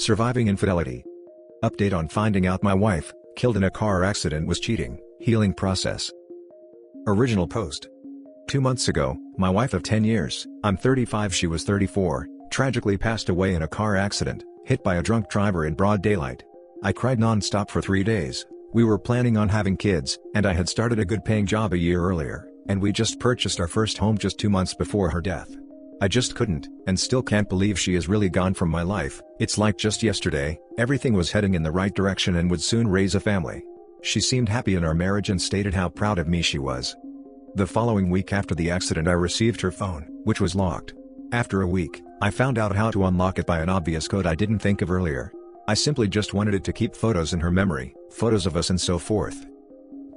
Surviving infidelity. Update on finding out my wife, killed in a car accident, was cheating, healing process. Original post. 2 months ago, my wife of 10 years, I'm 35, she was 34, tragically passed away in a car accident, hit by a drunk driver in broad daylight. I cried non-stop for 3 days. We were planning on having kids, and I had started a good-paying job a year earlier, and we just purchased our first home just 2 months before her death. I just couldn't, and still can't believe she is really gone from my life. It's like just yesterday, everything was heading in the right direction and would soon raise a family. She seemed happy in our marriage and stated how proud of me she was. The following week after the accident, I received her phone, which was locked. After a week, I found out how to unlock it by an obvious code I didn't think of earlier. I simply just wanted it to keep photos in her memory, photos of us and so forth.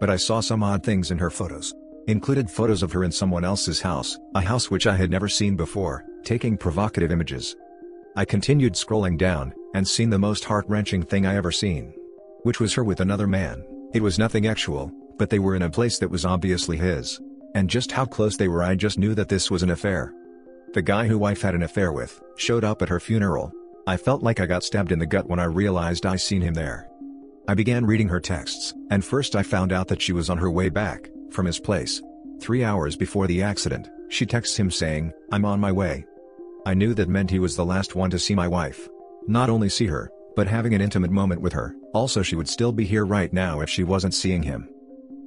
But I saw some odd things in her photos. Included photos of her in someone else's house, a house which I had never seen before, taking provocative images. I continued scrolling down, and seen the most heart-wrenching thing I ever seen. Which was her with another man. It was nothing actual, but they were in a place that was obviously his. And just how close they were, I just knew that this was an affair. The guy who wife had an affair with, showed up at her funeral. I felt like I got stabbed in the gut when I realized I seen him there. I began reading her texts, and first I found out that she was on her way back from his place. 3 hours before the accident, she texts him saying, "I'm on my way." I knew that meant he was the last one to see my wife. Not only see her, but having an intimate moment with her. Also, she would still be here right now if she wasn't seeing him.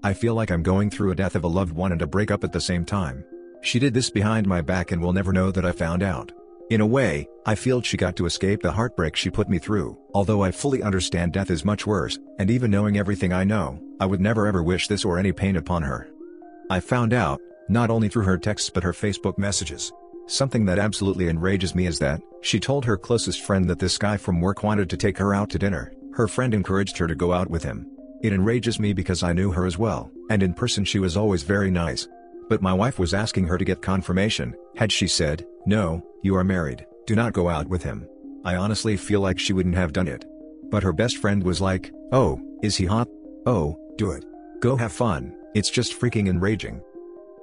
I feel like I'm going through a death of a loved one and a breakup at the same time. She did this behind my back and will never know that I found out. In a way, I feel she got to escape the heartbreak she put me through. Although I fully understand death is much worse, and even knowing everything I know, I would never ever wish this or any pain upon her. I found out, not only through her texts but her Facebook messages. Something that absolutely enrages me is that, she told her closest friend that this guy from work wanted to take her out to dinner. Her friend encouraged her to go out with him. It enrages me because I knew her as well, and in person she was always very nice. But my wife was asking her to get confirmation. Had she said, "No, you are married, do not go out with him," I honestly feel like she wouldn't have done it. But her best friend was like, "Oh, is he hot? Oh, do it. Go have fun." It's just freaking enraging.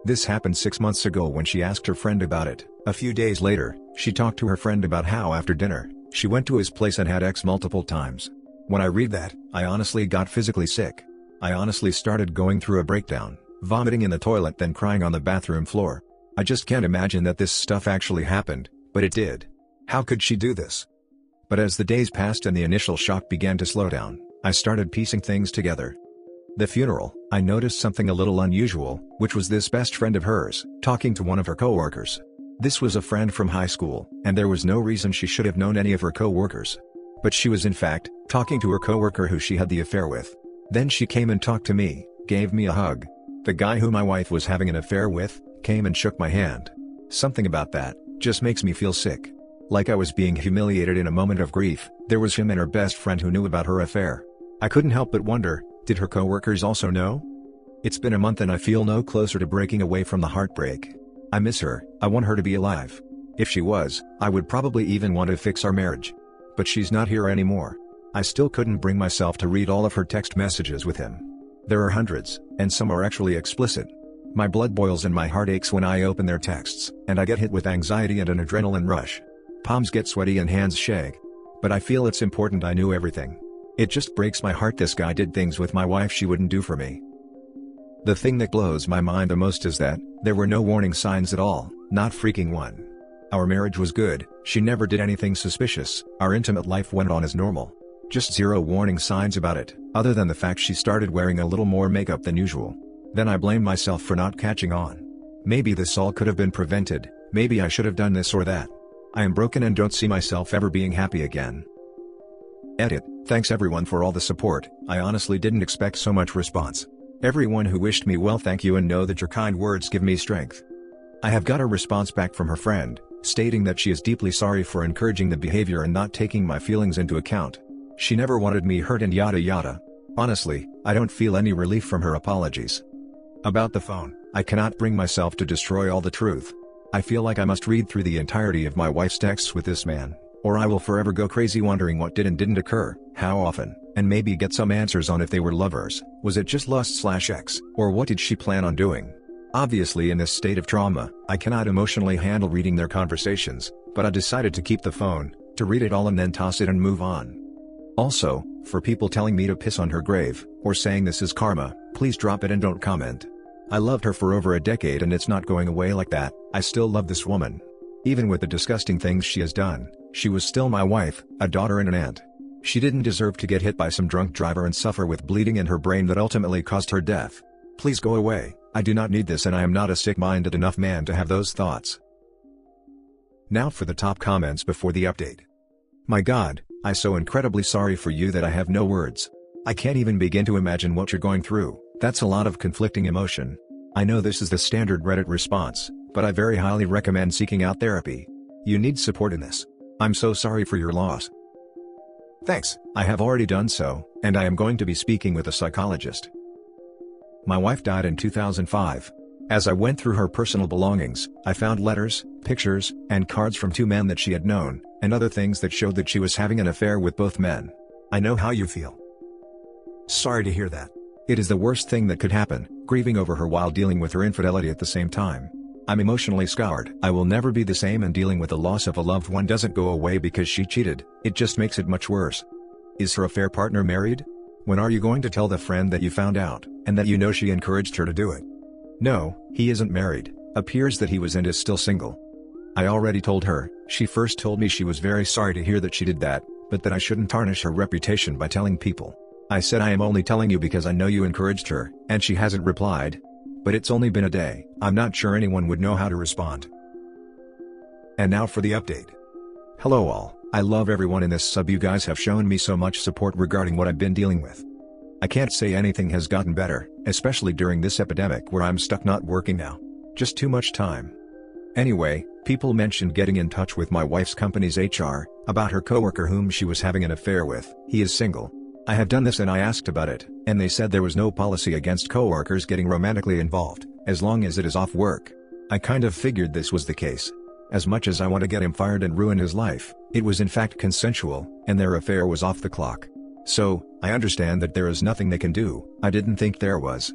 This happened 6 months ago when she asked her friend about it. A few days later, she talked to her friend about how after dinner, she went to his place and had sex multiple times. When I read that, I honestly got physically sick. I honestly started going through a breakdown, vomiting in the toilet then crying on the bathroom floor. I just can't imagine that this stuff actually happened, but it did. How could she do this? But as the days passed and the initial shock began to slow down, I started piecing things together. The funeral, I noticed something a little unusual, which was this best friend of hers, talking to one of her coworkers. This was a friend from high school, and there was no reason she should have known any of her coworkers. But she was in fact, talking to her coworker who she had the affair with. Then she came and talked to me, gave me a hug. The guy who my wife was having an affair with, came and shook my hand. Something about that, just makes me feel sick. Like I was being humiliated in a moment of grief. There was him and her best friend who knew about her affair. I couldn't help but wonder, did her coworkers also know? It's been a month and I feel no closer to breaking away from the heartbreak. I miss her, I want her to be alive. If she was, I would probably even want to fix our marriage. But she's not here anymore. I still couldn't bring myself to read all of her text messages with him. There are hundreds, and some are actually explicit. My blood boils and my heart aches when I open their texts, and I get hit with anxiety and an adrenaline rush. Palms get sweaty and hands shake. But I feel it's important I knew everything. It just breaks my heart this guy did things with my wife she wouldn't do for me. The thing that blows my mind the most is that, there were no warning signs at all, not freaking one. Our marriage was good, she never did anything suspicious, our intimate life went on as normal. Just zero warning signs about it, other than the fact she started wearing a little more makeup than usual. Then I blame myself for not catching on. Maybe this all could have been prevented, maybe I should have done this or that. I am broken and don't see myself ever being happy again. Edit. Thanks everyone for all the support, I honestly didn't expect so much response. Everyone who wished me well, thank you and know that your kind words give me strength. I have got a response back from her friend, stating that she is deeply sorry for encouraging the behavior and not taking my feelings into account. She never wanted me hurt and yada yada. Honestly, I don't feel any relief from her apologies. About the phone, I cannot bring myself to destroy all the truth. I feel like I must read through the entirety of my wife's texts with this man, or I will forever go crazy wondering what did and didn't occur, how often, and maybe get some answers on if they were lovers, was it just lust/ex, or what did she plan on doing? Obviously in this state of trauma, I cannot emotionally handle reading their conversations, but I decided to keep the phone, To read it all and then toss it and move on. Also, for people telling me to piss on her grave, or saying this is karma, please drop it and don't comment. I loved her for over a decade and it's not going away like that. I still love this woman. Even with the disgusting things she has done, she was still my wife, a daughter and an aunt. She didn't deserve to get hit by some drunk driver and suffer with bleeding in her brain that ultimately caused her death. Please go away. I do not need this and I am not a sick-minded enough man to have those thoughts. Now for the top comments before the update. My God, I'm so incredibly sorry for you that I have no words. I can't even begin to imagine what you're going through. That's a lot of conflicting emotion. I know this is the standard Reddit response, but I very highly recommend seeking out therapy. You need support in this. I'm so sorry for your loss. Thanks, I have already done so, and I am going to be speaking with a psychologist. My wife died in 2005. As I went through her personal belongings, I found letters, pictures, and cards from 2 men that she had known, and other things that showed that she was having an affair with both men. I know how you feel. Sorry to hear that. It is the worst thing that could happen, grieving over her while dealing with her infidelity at the same time. I'm emotionally scarred. I will never be the same, and dealing with the loss of a loved one doesn't go away because she cheated, it just makes it much worse. Is her affair partner married? When are you going to tell the friend that you found out, and that you know she encouraged her to do it? No, he isn't married, appears that he was and is still single. I already told her. She first told me she was very sorry to hear that she did that, but that I shouldn't tarnish her reputation by telling people. I said I am only telling you because I know you encouraged her, and she hasn't replied. But it's only been a day, I'm not sure anyone would know how to respond. And now for the update. Hello all, I love everyone in this sub. You guys have shown me so much support regarding what I've been dealing with. I can't say anything has gotten better, especially during this epidemic where I'm stuck not working now. Just too much time. Anyway, people mentioned getting in touch with my wife's company's HR, about her coworker whom she was having an affair with. He is single. I have done this and I asked about it, and they said there was no policy against coworkers getting romantically involved, as long as it is off work. I kind of figured this was the case. As much as I want to get him fired and ruin his life, it was in fact consensual, and their affair was off the clock. So, I understand that there is nothing they can do. I didn't think there was.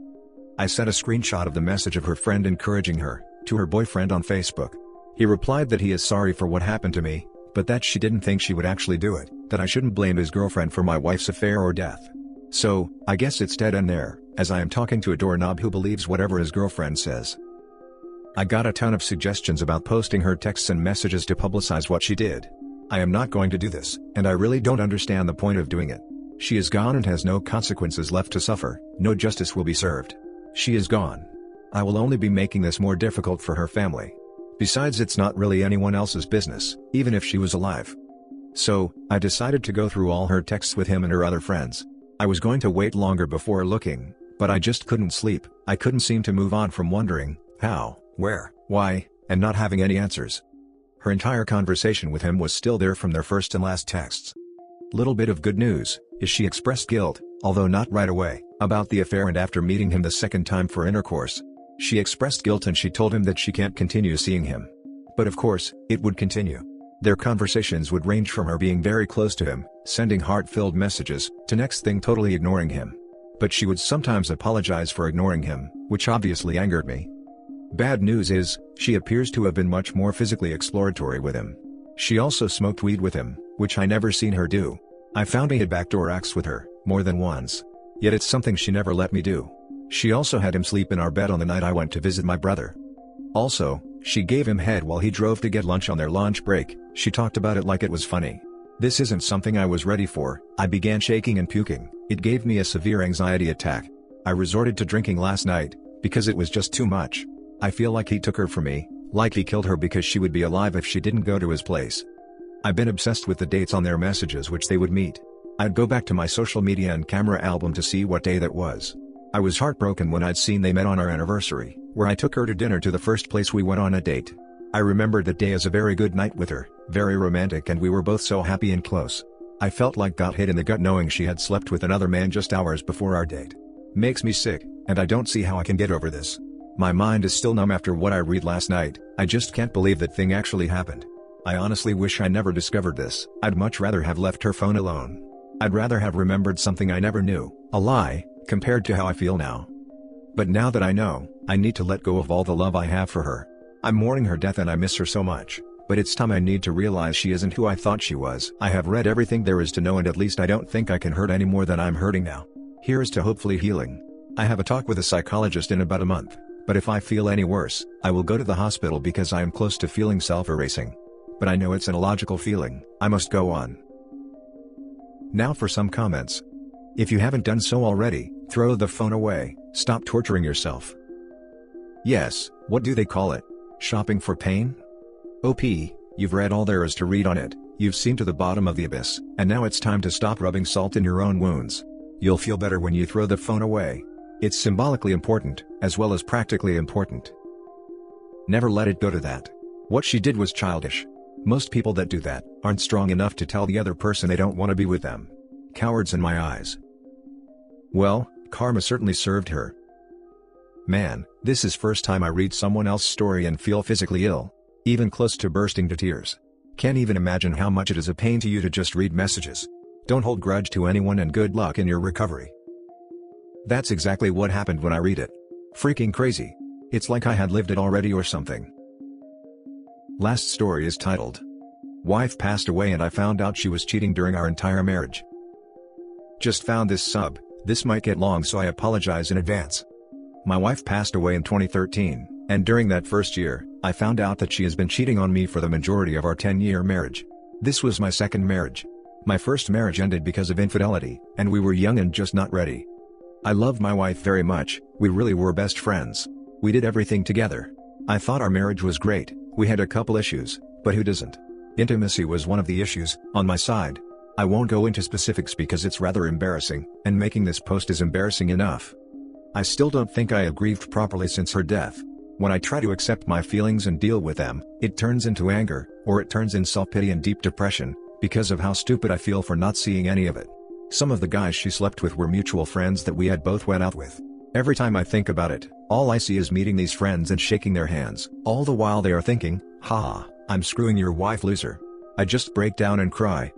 I sent a screenshot of the message of her friend encouraging her, to her boyfriend on Facebook. He replied that he is sorry for what happened to me, but that she didn't think she would actually do it, that I shouldn't blame his girlfriend for my wife's affair or death. So, I guess it's dead end there, as I am talking to a doorknob who believes whatever his girlfriend says. I got a ton of suggestions about posting her texts and messages to publicize what she did. I am not going to do this, and I really don't understand the point of doing it. She is gone and has no consequences left to suffer, no justice will be served. She is gone. I will only be making this more difficult for her family. Besides, it's not really anyone else's business, even if she was alive. So, I decided to go through all her texts with him and her other friends. I was going to wait longer before looking, but I just couldn't sleep. I couldn't seem to move on from wondering, how, where, why, and not having any answers. Her entire conversation with him was still there from their first and last texts. Little bit of good news, is she expressed guilt, although not right away, about the affair and after meeting him the second time for intercourse. She expressed guilt and she told him that she can't continue seeing him. But of course, it would continue. Their conversations would range from her being very close to him, sending heart-filled messages, to next thing totally ignoring him. But she would sometimes apologize for ignoring him, which obviously angered me. Bad news is, she appears to have been much more physically exploratory with him. She also smoked weed with him, which I never seen her do. I found he had backdoor acts with her, more than once. Yet it's something she never let me do. She also had him sleep in our bed on the night I went to visit my brother. Also, she gave him head while he drove to get lunch on their lunch break. She talked about it like it was funny. This isn't something I was ready for. I began shaking and puking. It gave me a severe anxiety attack. I resorted to drinking last night, because it was just too much. I feel like he took her from me, like he killed her because she would be alive if she didn't go to his place. I've been obsessed with the dates on their messages which they would meet. I'd go back to my social media and camera album to see what day that was. I was heartbroken when I'd seen they met on our anniversary, where I took her to dinner to the first place we went on a date. I remembered that day as a very good night with her, very romantic, and we were both so happy and close. I felt like got hit in the gut knowing she had slept with another man just hours before our date. Makes me sick, and I don't see how I can get over this. My mind is still numb after what I read last night. I just can't believe that thing actually happened. I honestly wish I never discovered this. I'd much rather have left her phone alone. I'd rather have remembered something I never knew, a lie, compared to how I feel now. But now that I know, I need to let go of all the love I have for her. I'm mourning her death and I miss her so much, But it's time I need to realize she isn't who I thought she was. I have read everything there is to know, and at least I don't think I can hurt any more than I'm hurting now. Here's to hopefully healing. I have a talk with a psychologist in about a month, but if I feel any worse, I will go to the hospital because I am close to feeling self-erasing. But I know it's an illogical feeling. I must go on. Now for some comments. If you haven't done so already, throw the phone away, stop torturing yourself. Yes, what do they call it? Shopping for pain? OP, you've read all there is to read on it, you've seen to the bottom of the abyss, and now it's time to stop rubbing salt in your own wounds. You'll feel better when you throw the phone away. It's symbolically important, as well as practically important. Never let it go to that. What she did was childish. Most people that do that aren't strong enough to tell the other person they don't want to be with them. Cowards in my eyes. Well, karma certainly served her. Man, this is first time I read someone else's story and feel physically ill. Even close to bursting to tears. Can't even imagine how much it is a pain to you to just read messages. Don't hold grudge to anyone and good luck in your recovery. That's exactly what happened when I read it. Freaking crazy. It's like I had lived it already or something. Last story is titled, "Wife passed away and I found out she was cheating during our entire marriage." Just found this sub, this might get long so I apologize in advance. My wife passed away in 2013, and during that first year, I found out that she has been cheating on me for the majority of our 10-year marriage. This was my second marriage. My first marriage ended because of infidelity, and we were young and just not ready. I loved my wife very much, we really were best friends. We did everything together. I thought our marriage was great, we had a couple issues, but who doesn't? Intimacy was one of the issues, on my side. I won't go into specifics because it's rather embarrassing, and making this post is embarrassing enough. I still don't think I have grieved properly since her death. When I try to accept my feelings and deal with them, it turns into anger, or it turns in self-pity and deep depression, because of how stupid I feel for not seeing any of it. Some of the guys she slept with were mutual friends that we had both went out with. Every time I think about it, all I see is meeting these friends and shaking their hands, all the while they are thinking, "Ha, I'm screwing your wife, loser." I just break down and cry.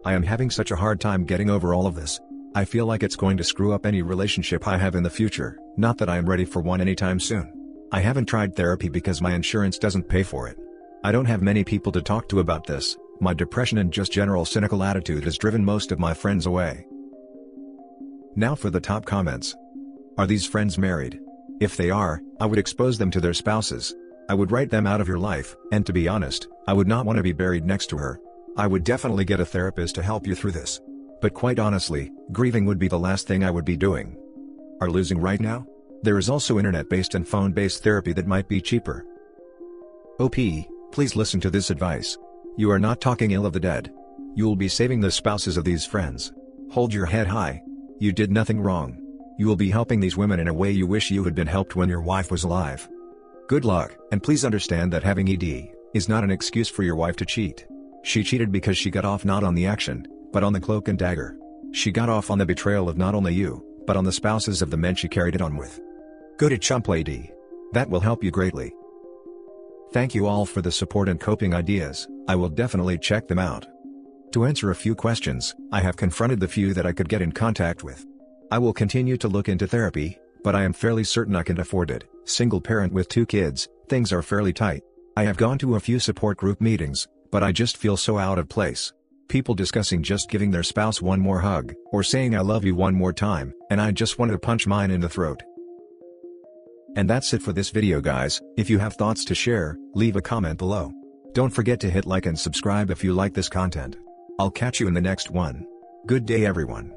I am having such a hard time getting over all of this. I feel like it's going to screw up any relationship I have in the future, not that I am ready for one anytime soon. I haven't tried therapy because my insurance doesn't pay for it. I don't have many people to talk to about this. My depression and just general cynical attitude has driven most of my friends away. Now for the top comments. Are these friends married? If they are, I would expose them to their spouses. I would write them out of your life, and to be honest, I would not want to be buried next to her. I would definitely get a therapist to help you through this. But quite honestly, grieving would be the last thing I would be doing. Are losing right now? There is also internet-based and phone-based therapy that might be cheaper. OP, please listen to this advice. You are not talking ill of the dead. You will be saving the spouses of these friends. Hold your head high. You did nothing wrong. You will be helping these women in a way you wish you had been helped when your wife was alive. Good luck, and please understand that having ED is not an excuse for your wife to cheat. She cheated because she got off not on the action, but on the cloak and dagger. She got off on the betrayal of not only you, but on the spouses of the men she carried it on with. Go to Chump Lady. That will help you greatly. Thank you all for the support and coping ideas, I will definitely check them out. To answer a few questions, I have confronted the few that I could get in contact with. I will continue to look into therapy, but I am fairly certain I can afford it. Single parent with 2 kids, things are fairly tight. I have gone to a few support group meetings, but I just feel so out of place. People discussing just giving their spouse one more hug, or saying I love you one more time, and I just want to punch mine in the throat. And that's it for this video guys. If you have thoughts to share, leave a comment below. Don't forget to hit like and subscribe if you like this content. I'll catch you in the next one. Good day everyone.